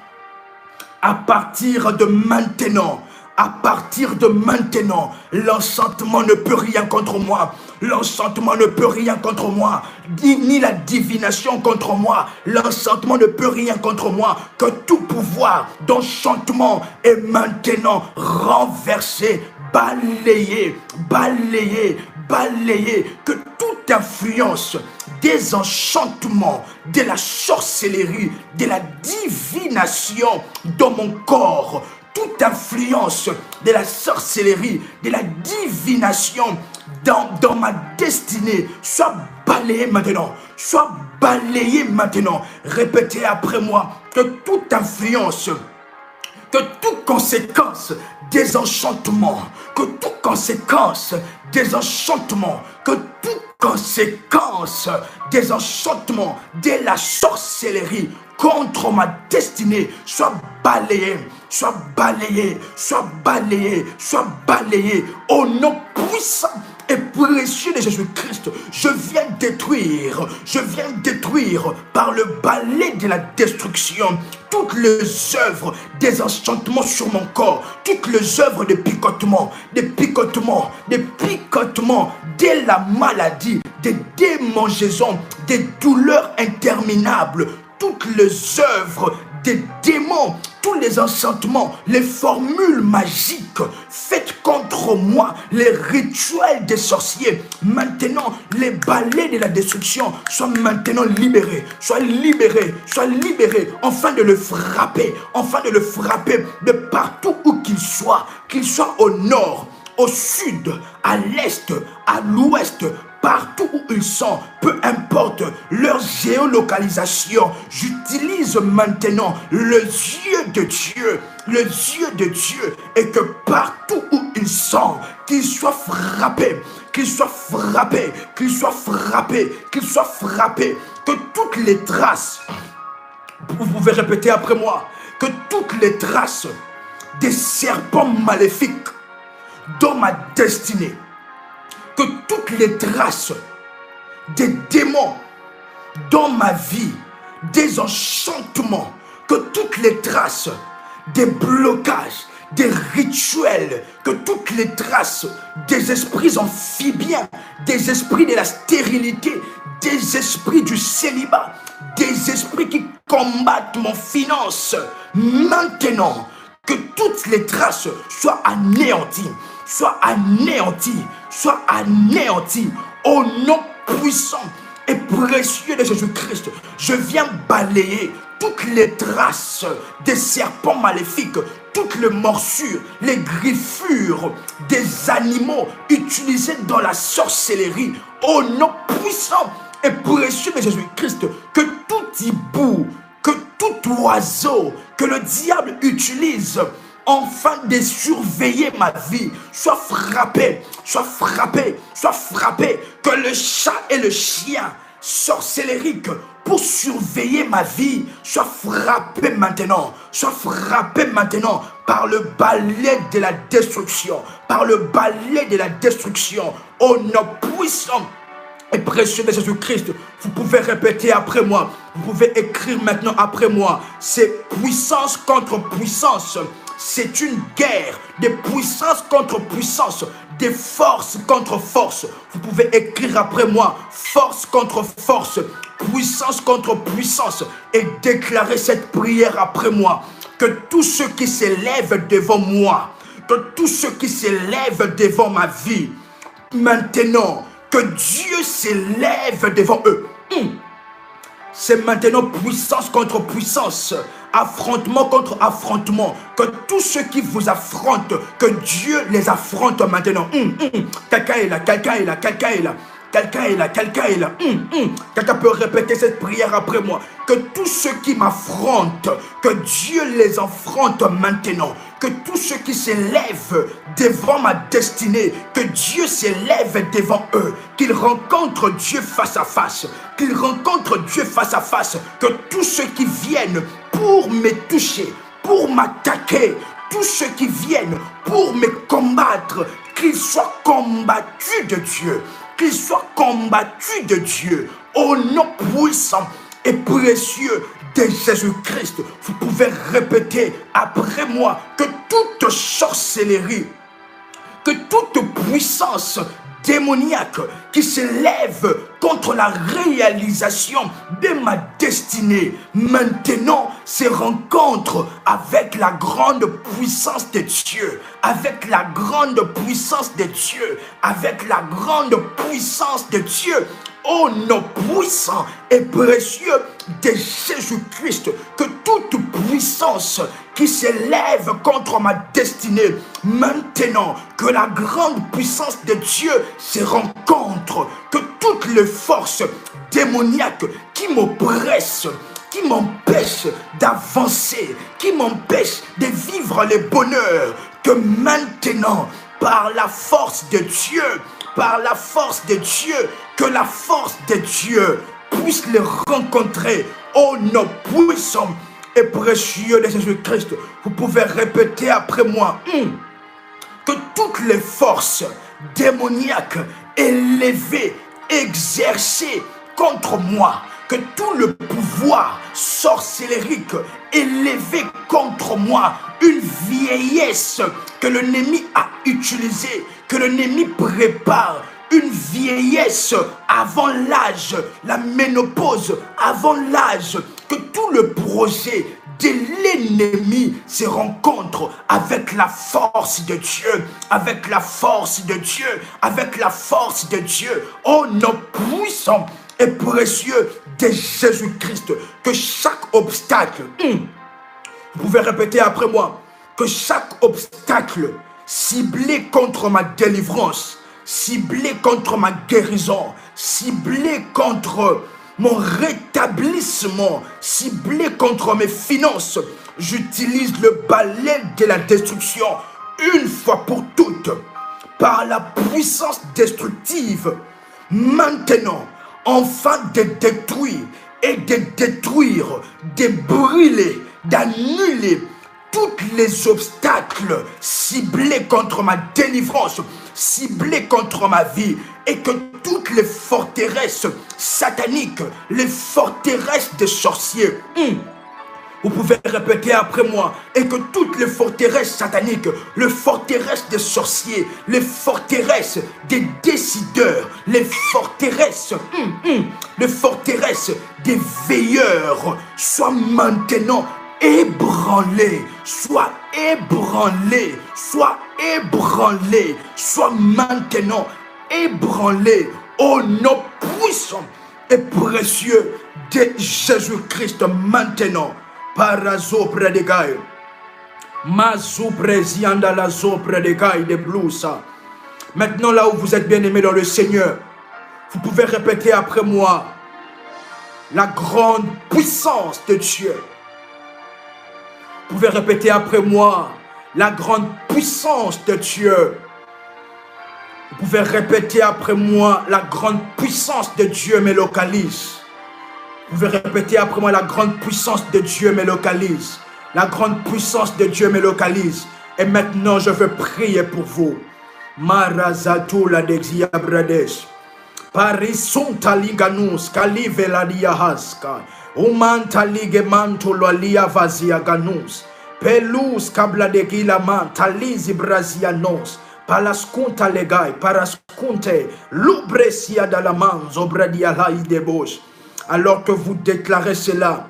à partir de maintenant, à partir de maintenant, l'enchantement ne peut rien contre moi. L'enchantement ne peut rien contre moi. Ni la divination contre moi. L'enchantement ne peut rien contre moi. Que tout pouvoir d'enchantement est maintenant renversé, balayé, balayé, balayé. Que toute influence des enchantements, de la sorcellerie, de la divination dans mon corps, toute influence de la sorcellerie, de la divination dans ma destinée, soit balayée maintenant, soit balayée maintenant. Répétez après moi que toute influence, que toute conséquence des enchantements, que toute conséquence des enchantements, que toute conséquence des enchantements de la sorcellerie contre ma destinée soit balayée, soit balayée, soit balayée, soit balayée au nom puissant et précieux de Jésus-Christ. Je viens détruire par le balai de la destruction toutes les œuvres des enchantements sur mon corps, toutes les œuvres de picotement, de la maladie, des démangeaisons, des douleurs interminables, toutes les œuvres des démons, tous les enchantements, les formules magiques faites contre moi, les rituels des sorciers, maintenant les balais de la destruction soient maintenant libérés, soient libérés, afin de le frapper, de partout où qu'il soit au nord, au sud, à l'est, à l'ouest, partout où ils sont, peu importe leur géolocalisation, j'utilise maintenant le yeux de Dieu, le yeux de Dieu, et que partout où ils sont, qu'ils soient frappés, qu'ils soient frappés, qu'ils soient frappés, qu'ils soient frappés, que toutes les traces, vous pouvez répéter après moi, que toutes les traces des serpents maléfiques dans ma destinée, que toutes les traces des démons dans ma vie, des enchantements, que toutes les traces des blocages, des rituels, que toutes les traces des esprits amphibiens, des esprits de la stérilité, des esprits du célibat, des esprits qui combattent mon finance, maintenant, que toutes les traces soient anéanties, soient anéanties, soient anéanties, au nom puissant et précieux de Jésus-Christ. Je viens balayer toutes les traces des serpents maléfiques, toutes les morsures, les griffures des animaux utilisés dans la sorcellerie, au nom puissant et précieux de Jésus-Christ. Que tout hibou, que tout oiseau que le diable utilise afin de surveiller ma vie, soit frappé, soit frappé, soit frappé. Que le chat et le chien sorcellérique pour surveiller ma vie soit frappé maintenant, soit frappé maintenant par le balai de la destruction, par le balai de la destruction, au nom puissant et précieux de Jésus-Christ. Vous pouvez répéter après moi, vous pouvez écrire maintenant après moi. C'est puissance contre puissance. C'est une guerre de puissance contre puissance, de force contre force. Vous pouvez écrire après moi, force contre force, puissance contre puissance, et déclarer cette prière après moi. Que tous ceux qui s'élèvent devant moi, que tous ceux qui s'élèvent devant ma vie, maintenant, que Dieu s'élève devant eux. C'est maintenant puissance contre puissance, affrontement contre affrontement. Que tous ceux qui vous affrontent, que Dieu les affronte maintenant. Quelqu'un est là, quelqu'un est là, quelqu'un est là. Quelqu'un est là, quelqu'un est là. Quelqu'un peut répéter cette prière après moi. Que tous ceux qui m'affrontent, que Dieu les affronte maintenant. Que tous ceux qui s'élèvent devant ma destinée, que Dieu s'élève devant eux. Qu'ils rencontrent Dieu face à face. Qu'ils rencontrent Dieu face à face. Que tous ceux qui viennent pour me toucher, pour m'attaquer, tous ceux qui viennent pour me combattre, qu'ils soient combattus de Dieu. Qu'ils soient combattus de Dieu, au nom puissant et précieux de Jésus-Christ. Vous pouvez répéter après moi que toute sorcellerie, que toute puissance démoniaque qui s'élève contre la réalisation de ma destinée, maintenant se rencontre avec la grande puissance de Dieu, avec la grande puissance de Dieu, avec la grande puissance de Dieu, au nom puissant et précieux de Jésus-Christ. Que toute puissance qui s'élève contre ma destinée, maintenant que la grande puissance de Dieu se rencontre, que toutes les forces démoniaques qui m'oppressent, qui m'empêchent d'avancer, qui m'empêchent de vivre le bonheur, que maintenant, par la force de Dieu, par la force de Dieu, que la force de Dieu puisse les rencontrer au nom puissant et précieux de Jésus-Christ. Vous pouvez répéter après moi. Que toutes les forces démoniaques élevées, exercées contre moi, que tout le pouvoir sorcellérique élevé contre moi, une vieillesse que l'ennemi a utilisée, que l'ennemi prépare, une vieillesse avant l'âge, la ménopause avant l'âge, que tout le projet de l'ennemi se rencontre avec la force de Dieu, avec la force de Dieu, avec la force de Dieu, au nom puissant et précieux de Jésus-Christ. Que chaque obstacle, vous pouvez répéter après moi, que chaque obstacle ciblé contre ma délivrance, ciblé contre ma guérison, ciblé contre mon rétablissement, ciblé contre mes finances. J'utilise le balai de la destruction une fois pour toutes, par la puissance destructive, maintenant, afin de détruire et de détruire, de brûler, d'annuler tous les obstacles ciblés contre ma délivrance, ciblés contre ma vie, et que toutes les forteresses sataniques, les forteresses des sorciers, vous pouvez répéter après moi, et que toutes les forteresses sataniques, les forteresses des sorciers, les forteresses des décideurs, les forteresses des veilleurs soient maintenant ébranlées, soient ébranlées, soient ébranlées, soient maintenant ébranlées au nom puissant et précieux de Jésus-Christ maintenant. Parazo predegai, mazo prezianda la zo predegai de blousa. Maintenant, là où vous êtes bien-aimés dans le Seigneur, vous pouvez répéter après moi la grande puissance de Dieu. Vous pouvez répéter après moi la grande puissance de Dieu. Vous pouvez répéter après moi la grande puissance de Dieu me localise. Vous pouvez répéter après moi, la grande puissance de Dieu me localise. La grande puissance de Dieu me localise. Et maintenant, je veux prier pour vous. Marazatou la dexia bradesh. Paris sont taliganus, kalive la diahaska. Uman taligemanto la lia vazia ganus. Pelus kabla de gilaman, talizi brasianos. Palaskunta legai, paraskunte, lubresia dalaman, zobradia laï de bosch. Alors que vous déclarez cela,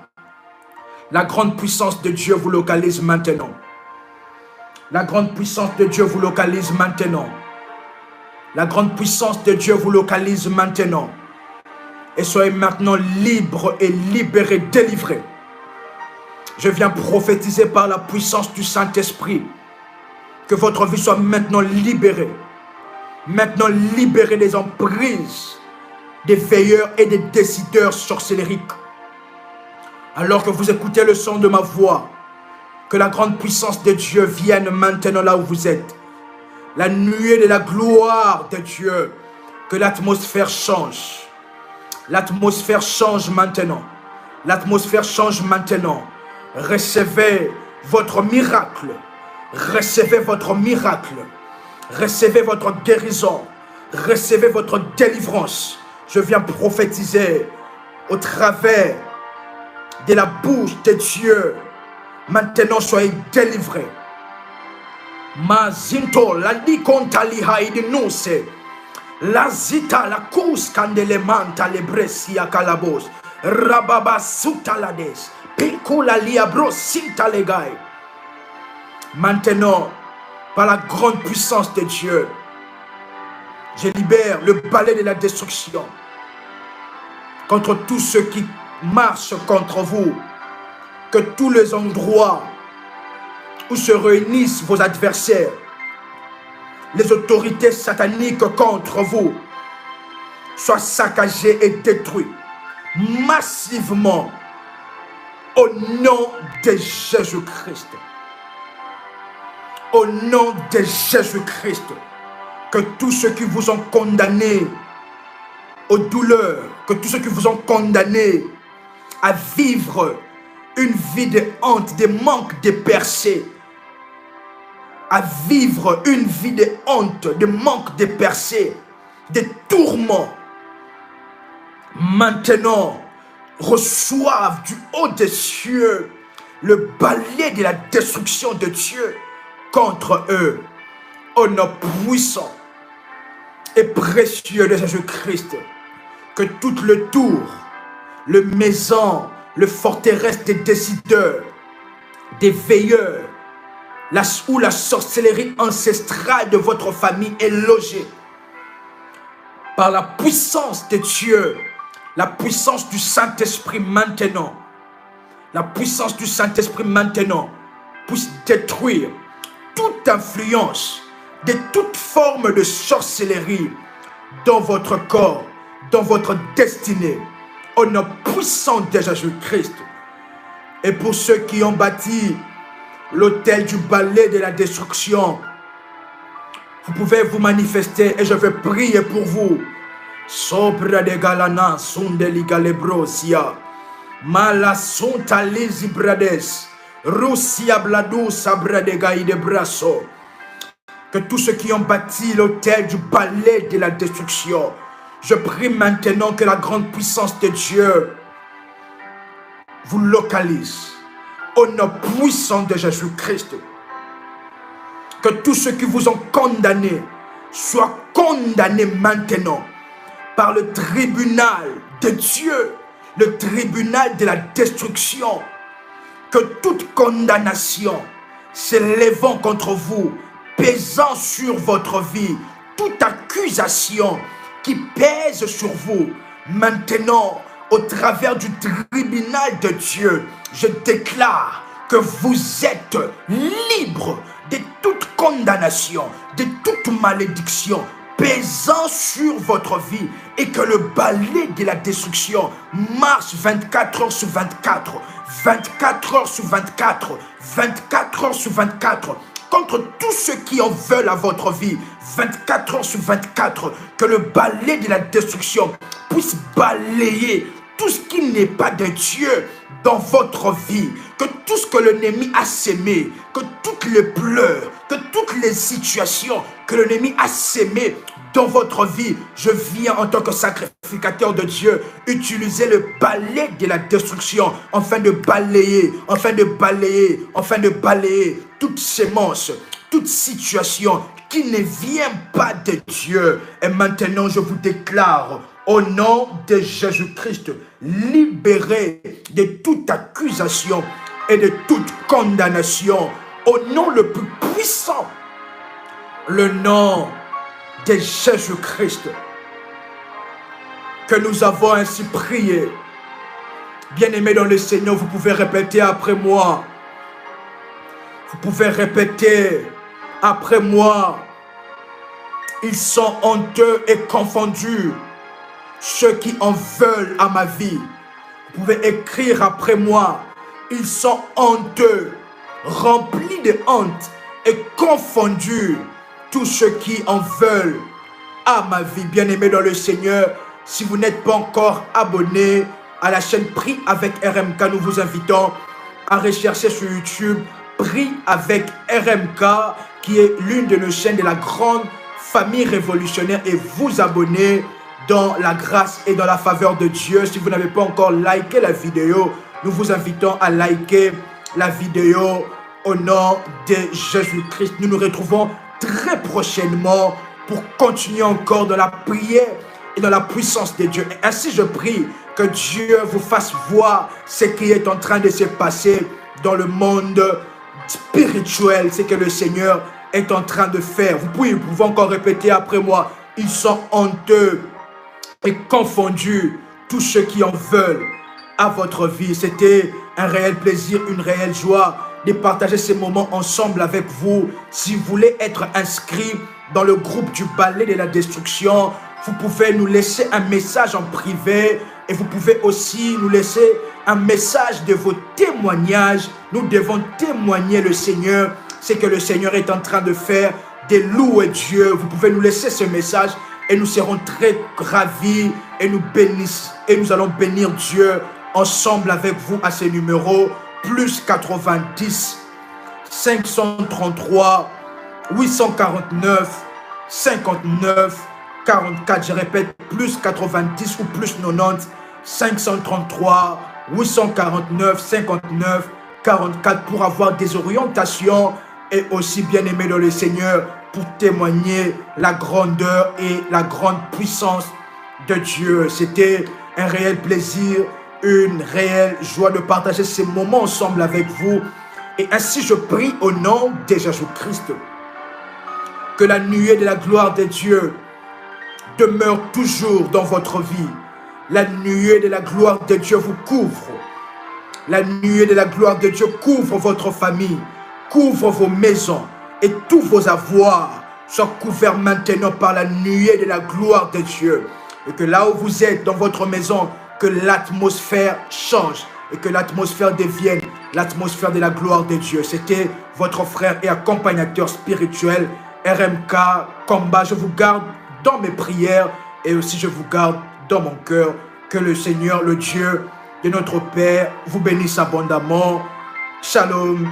la grande puissance de Dieu vous localise maintenant. La grande puissance de Dieu vous localise maintenant. La grande puissance de Dieu vous localise maintenant. Et soyez maintenant libres et libérés, délivrés. Je viens prophétiser par la puissance du Saint-Esprit que votre vie soit maintenant libérée. Maintenant libérée des emprises des veilleurs et des décideurs sorcellériques. Alors que vous écoutez le son de ma voix, que la grande puissance de Dieu vienne maintenant là où vous êtes. La nuée de la gloire de Dieu, que l'atmosphère change. L'atmosphère change maintenant. L'atmosphère change maintenant. Recevez votre miracle. Recevez votre miracle. Recevez votre guérison. Recevez votre délivrance. Je viens prophétiser au travers de la bouche de Dieu. Maintenant, soyez délivrés. Mazinto, la likonta lihaidinuse. La zita, la kous kandelemanta lebresia kalabos. Rababa sutalades. Pikula liabro sintalegai. Maintenant, par la grande puissance de Dieu, je libère le balai de la destruction contre tous ceux qui marchent contre vous. Que tous les endroits où se réunissent vos adversaires, les autorités sataniques contre vous, soient saccagés et détruits massivement au nom de Jésus-Christ. Au nom de Jésus-Christ. Que tous ceux qui vous ont condamnés aux douleurs, que tous ceux qui vous ont condamnés à vivre une vie de honte, de manque, de percées, à vivre une vie de honte, de manque, de percées, de tourments, maintenant reçoivent du haut des cieux le balai de la destruction de Dieu contre eux, au nom puissant et précieux de Jésus-Christ. Que tout le tour, le maison, le forteresse des décideurs, des veilleurs, où la sorcellerie ancestrale de votre famille est logée, par la puissance de Dieu, la puissance du Saint-Esprit maintenant, la puissance du Saint-Esprit maintenant puisse détruire toute influence de toute forme de sorcellerie dans votre corps, dans votre destinée, au nom puissant de Jésus-Christ. Et pour ceux qui ont bâti l'autel du balai de la destruction, vous pouvez vous manifester et je vais prier pour vous. Sobre de galana, sonde ligalebrosia, mala sonta lisi brades, russia bladou sabre de gaï de brasso. Que tous ceux qui ont bâti l'autel du balai de la destruction, je prie maintenant que la grande puissance de Dieu vous localise au nom puissant de Jésus-Christ. Que tous ceux qui vous ont condamné soient condamnés maintenant par le tribunal de Dieu, le tribunal de la destruction. Que toute condamnation s'élevant contre vous, pesant sur votre vie, toute accusation qui pèse sur vous, maintenant, au travers du tribunal de Dieu, je déclare que vous êtes libre de toute condamnation, de toute malédiction pesant sur votre vie et que le balai de la destruction marche 24 heures sur 24, 24 heures sur 24, 24 heures sur 24 contre tous ceux qui en veulent à votre vie, 24 heures sur 24, que le balai de la destruction puisse balayer tout ce qui n'est pas de Dieu dans votre vie, que tout ce que l'ennemi a sémé, que toutes les pleurs, que toutes les situations que l'ennemi a sémé dans votre vie, je viens en tant que sacrificateur de Dieu utiliser le balai de la destruction afin de balayer, toute sémence, toute situation qui ne vient pas de Dieu. Et maintenant, je vous déclare au nom de Jésus-Christ, libéré de toute accusation et de toute condamnation, au nom le plus puissant, le nom de Jésus-Christ, que nous avons ainsi prié. Bien-aimés dans le Seigneur, vous pouvez répéter après moi. Vous pouvez répéter après moi. Ils sont honteux et confondus, ceux qui en veulent à ma vie. Vous pouvez écrire après moi. Ils sont honteux, remplis de honte et confondus, tous ceux qui en veulent à ma vie. Bien-aimés dans le Seigneur, si vous n'êtes pas encore abonné à la chaîne Prie avec RMK, nous vous invitons à rechercher sur YouTube Prie avec RMK, qui est l'une de nos chaînes de la grande famille révolutionnaire, et vous abonner dans la grâce et dans la faveur de Dieu. Si vous n'avez pas encore liké la vidéo, nous vous invitons à liker la vidéo au nom de Jésus-Christ. Nous nous retrouvons très prochainement pour continuer encore dans la prière et dans la puissance de Dieu. Et ainsi, je prie que Dieu vous fasse voir ce qui est en train de se passer dans le monde spirituel, ce que le Seigneur est en train de faire. Vous pouvez encore répéter après moi. Ils sont honteux et confondus, tous ceux qui en veulent à votre vie. C'était un réel plaisir, une réelle joie de partager ces moments ensemble avec vous. Si vous voulez être inscrit dans le groupe du balai de la destruction, vous pouvez nous laisser un message en privé et vous pouvez aussi nous laisser un message de vos témoignages. Nous devons témoigner le Seigneur, ce que le Seigneur est en train de faire, de louer Dieu. Vous pouvez nous laisser ce message et nous serons très ravis et nous allons bénir Dieu ensemble avec vous à ce numéro plus 90 533 849 59 44. Je répète, plus 90 ou plus 90 533 849 59 44 pour avoir des orientations et aussi, bien aimé dans le Seigneur, pour témoigner la grandeur et la grande puissance de Dieu. C'était un réel plaisir, une réelle joie de partager ces moments ensemble avec vous. Et ainsi, je prie au nom de Jésus-Christ que la nuée de la gloire de Dieu demeure toujours dans votre vie. La nuée de la gloire de Dieu vous couvre. La nuée de la gloire de Dieu couvre votre famille, couvre vos maisons et tous vos avoirs soit couvert maintenant par la nuée de la gloire de Dieu. Et que là où vous êtes, dans votre maison, que l'atmosphère change et que l'atmosphère devienne l'atmosphère de la gloire de Dieu. C'était votre frère et accompagnateur spirituel, RMK Combat. Je vous garde dans mes prières et aussi je vous garde dans mon cœur. Que le Seigneur, le Dieu de notre Père, vous bénisse abondamment. Shalom,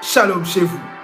shalom chez vous.